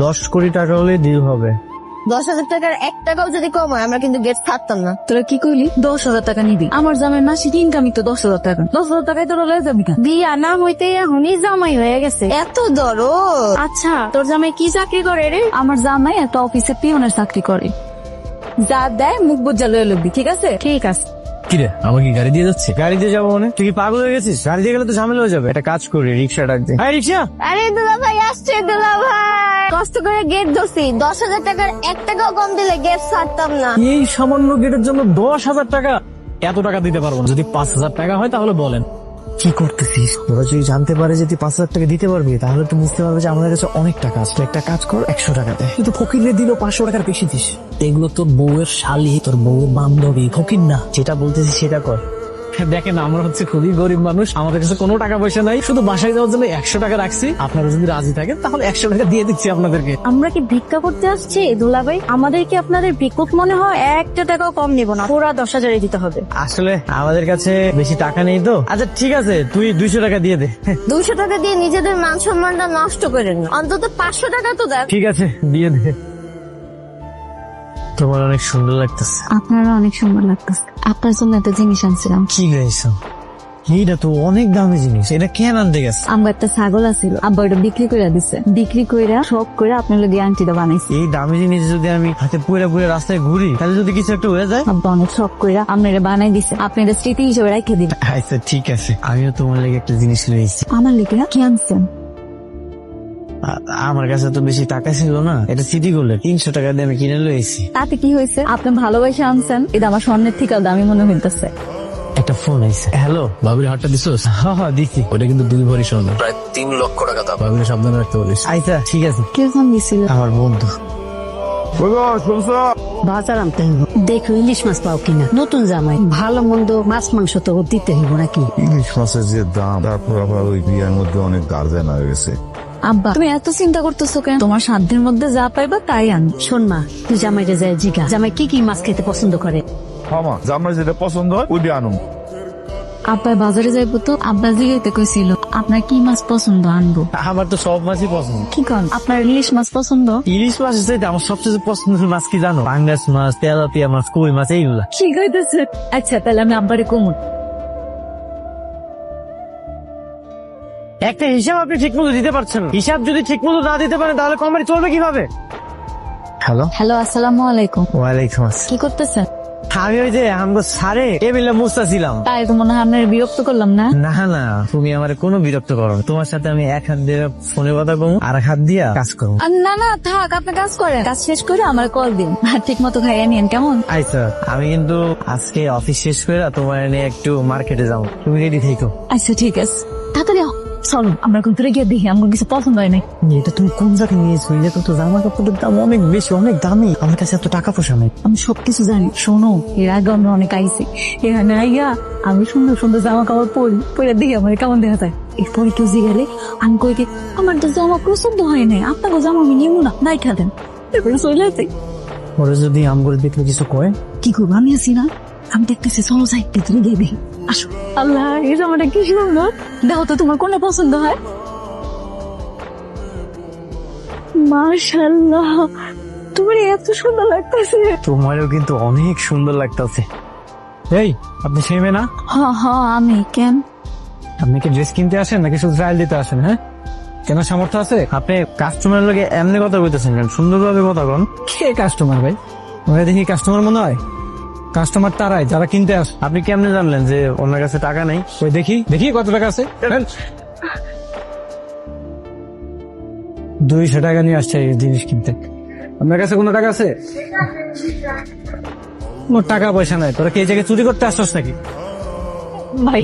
10 কোটি টাকা হলে ডিল হবে। 10,000 টাকার 1 টাকাও যদি কম হয় আমরা কিন্তু গেট ছাড়তাম না। তোরা কি কইলি 10,000 টাকা নিবি? আমার জামাই মাসিক ইনকামই তো 10,000 টাকা। 10,000 টাকায় তোরা লয়ে যাবি না? বিয়া না হইতে এখনই জামাই হয়ে গেছে, এত দরদ। আচ্ছা তোর জামাই কি চাকরি করে রে? আমার জামাই একটা অফিসে পিয়নের চাকরি করে। যা দেয় মুখ বুঝা লয়ে লবি, ঠিক আছে? ঠিক আছে। কিরে আমাকে গাড়ি দিয়ে যাচ্ছে? গাড়ি দিয়ে যাবো মানে? তুই কি পাগল হয়ে গেছিস? গাড়ি দিয়ে গেলে তো ঝামেলা হয়ে যাবে। একটা কাজ করি, রিক্সা ডাক দে। হ্যাঁ রিক্সা। আরে দুলা ভাই আসছে, দুলা ভাই কষ্ট করে গেট ধরছি, 10,000 টাকার 1 টাকাও কম দিলে গেট ছাড়তাম না। এই সামান্য গেটের জন্য 10,000 টাকা? এত টাকা দিতে পারবো না। যদি 5,000 টাকা হয় তাহলে বলেন। কি করতেছিস? ওরা যদি জানতে পারে যে তুই 5,000 টাকা দিতে পারবি তাহলে তো বুঝতে পারবে যে আমাদের কাছে অনেক টাকা আছে। একটা কাজ কর, 100 টাকা দে। তুই তো ফকিরে দিল 500 টাকার বেশি দিস। এগুলো তোর বউয়ের শালি, তোর বউয়ের বান্ধবী, ফকির না। যেটা বলতেছিস সেটা কর। দেখেন আমরা হচ্ছে খুবই গরিব মানুষ, আমাদের কাছে কোনো টাকা পয়সা নাই, শুধু বাসায় যাওয়ার জন্য 100 টাকা রাখছি। আপনারা যদি রাজি থাকেন তাহলে 100 টাকা দিয়ে দিচ্ছি আপনাদেরকে। আমরা কি ভিক্ষা করতে আসছি দুলা ভাই? আমাদের কি আপনাদের ভিক্ষুক মনে হয়? 1 টাকাও কম নিব না, পুরা 10,000 দিতে হবে। আসলে আমাদের কাছে বেশি টাকা নেই তো। আচ্ছা ঠিক আছে, তুই 200 টাকা দিয়ে দে। 200 টাকা দিয়ে নিজেদের মান সম্মানটা নষ্ট করেন না, অন্তত 500 টাকা তো দেন। ঠিক আছে দিয়ে দে। তোমার অনেক সুন্দর লাগতেছে। আপনারা অনেক সুন্দর লাগতেছে। আপনার জন্য একটা জিনিস আনছিলাম। কি গাইছো? এইটা তো অনেক দামি জিনিস, এটা কেন আনতে গেছে? আমার একটা ছাগল আছিল, আব্বা ওটা বিক্রি করে দিছে। বিক্রি কইরা শখ করে আপনার লগে আংটিটা বানাইছে। এই দামি জিনিস যদি আমি হাতে পুরে পুরে রাস্তায় ঘুরি তাহলে যদি কিছু একটা হয়ে যায়? আব্বা অনেক শখ কইরা আপনারা বানাই দিছে, আপনি এটা স্মৃতি হিসেবে রেখে দিবেন। আচ্ছা ঠিক আছে, আমিও তোমার লেগে একটা জিনিস লইছি। আমার লেগে কি আনছেন? আমার কাছে তো বেশি টাকা ছিল না, এটা সিটি গোল্ড 300 টাকা দিয়ে আমি কিনে লইছি। তাতে কি হয়েছে? আপনি ভালোবাসে আনছেন, এটা আমার স্বর্ণের থেকে দামি মনে হইতেছে। একটা ফোন আইছে। হ্যালো, ভাবির হাটটা দিছোস? হ্যাঁ দিছি। ওটা কিন্তু 2 ভরি স্বর্ণ, প্রায় 3 লক্ষ টাকা দাম। ভাবির সাবধানে রাখতে বলিস। আচ্ছা ঠিক আছে। কে ফোন দিছিল? আমার বন্ধু। বাজার আনতে হইব, দেখো ইলিশ মাছ পাও কিনা। নতুন জামাই, ভালো মন্দ মাছ মাংস তো দিতে হইব নাকি? ইলিশ মাছের যে দাম, তারপর আবার ওই বিয়ের মধ্যে অনেক গার্জেন হয়ে গেছে। আব্বা তুমি এত চিন্তা করতেছো কেন? তোমার সাধ্যের মধ্যে যা পাইবা তাই আন। শোন মা, তুই জামাইটা যায় জিগা, জামাই কি কি মাছ খেতে পছন্দ করে। মামা জামাই যেটা পছন্দ হয় ওইটা আনুন। আব্বা বাজারে যাইবো তো, আব্বা জিগাইতে কইছিল আপনার কি মাছ পছন্দ আনবো। আমার তো সব মাছই পছন্দ। কি কন, আপনার ইলিশ মাছ পছন্দ? ইলিশ মাছ চাইতে আমার সবচেয়ে পছন্দের মাছ কি জানো? পাঙ্গাস মাছ, তেলাপিয়া মাছ, কই মাছ, এইগুলা। কি কইতেছে? আচ্ছা তাহলে আমি আব্বারে কমু। একটা হিসাব আপনি ঠিক মতো দিতে পারছেন না। হিসাব যদি ঠিক মতো না দিতে পারেন তাহলে কোম্পানি চলবে কিভাবে? হ্যালো। হ্যালো, আসসালামু আলাইকুম। ওয়ালাইকুম আসসালাম। কি করতেছেন? আমি ওই যে আমগো সারে টেবিলে মুছতাছিলাম। তাই তো মনে হয় আপনার বিরক্ত করলাম না? না না, তুমি আমার কোনো বিরক্ত করো না। তোমার সাথে আমি এক হাত দিয়ে ফোনে কথা কমু, আর এক হাত দিয়া কাজ করবো। আর না না থাক, আপনি কাজ করেন, কাজ শেষ করে আমার কল দিন। আর ঠিক মতো খাইয়ে নিন কেমন? আচ্ছা আমি কিন্তু আজকে অফিস শেষ করে তোমার নিয়ে একটু মার্কেটে যাবো, তুমি রেডি থেকো। আচ্ছা ঠিক আছে, তাড়াতাড়ি চলো আমরা ভিতরে গিয়ে দেখি আমার কিছু পছন্দ হয় নাই। এটা তুমি কোন জায়গায় নিয়েছো? এটা তো জামা কাপড়ের দাম অনেক বেশি, অনেক দামি। আমার কাছে এত টাকা পয়সা নেই। আমি সবকিছু জানি। শোনো, এর আগে আমরা অনেক আইছি, এখানে আইয়া আমি সুন্দর সুন্দর জামা কাপড় পরে দেখি আমার কেমন দেখা যায়। এরপরে কেউ জিগালে আমি কই দিই আমার তো জামা পছন্দ হয় নাই, আপনাকে জামা আমি নিবো না, নাই খাতেন। এরপরে চলে আসে। ওরা যদি আমগুলো দেখলে কিছু কয়? কি করবো, আমি আছি না, আমি দেখতেছি, চলো যাই ভিতরে গিয়ে দেখি। আসো। আল্লাহ, এই জামাটা কি সুন্দর, দেখো তো তোমার কোনটা পছন্দ হয়। মাশাআল্লাহ, তোমার এত সুন্দর লাগতেছে। তোমারও কিন্তু অনেক সুন্দর লাগতেছে। এই আপনি সেই মেয়ে না? হ্যাঁ হ্যাঁ আমি। কেন? আপনি কি ড্রেস কিনতে আসেন নাকি শুধু ট্রায়াল দিতে আসেন? হ্যাঁ, কেন সামর্থ্য আছে? আপনি কাস্টমারের লগে এমনি কথা বলতেছেন কেন? সুন্দরভাবে কথা কন। কে কাস্টমার ভাই? ওরা দেখি কাস্টমার মনে হয়? কাস্টমার তারাই যারা কিনতে আসে। আপনি কেমনে জানলেন যে ওনার কাছে টাকা নেই? ওই দেখি দেখি কত টাকা আছে। 200 টাকা নিয়ে আসছে এই জিনিস কিনতে। আপনার কাছে কোনো টাকা আছে? কোনো টাকা পয়সা নাই। তোরা কি এই জায়গায় চুরি করতে আসছস নাকি? ভাই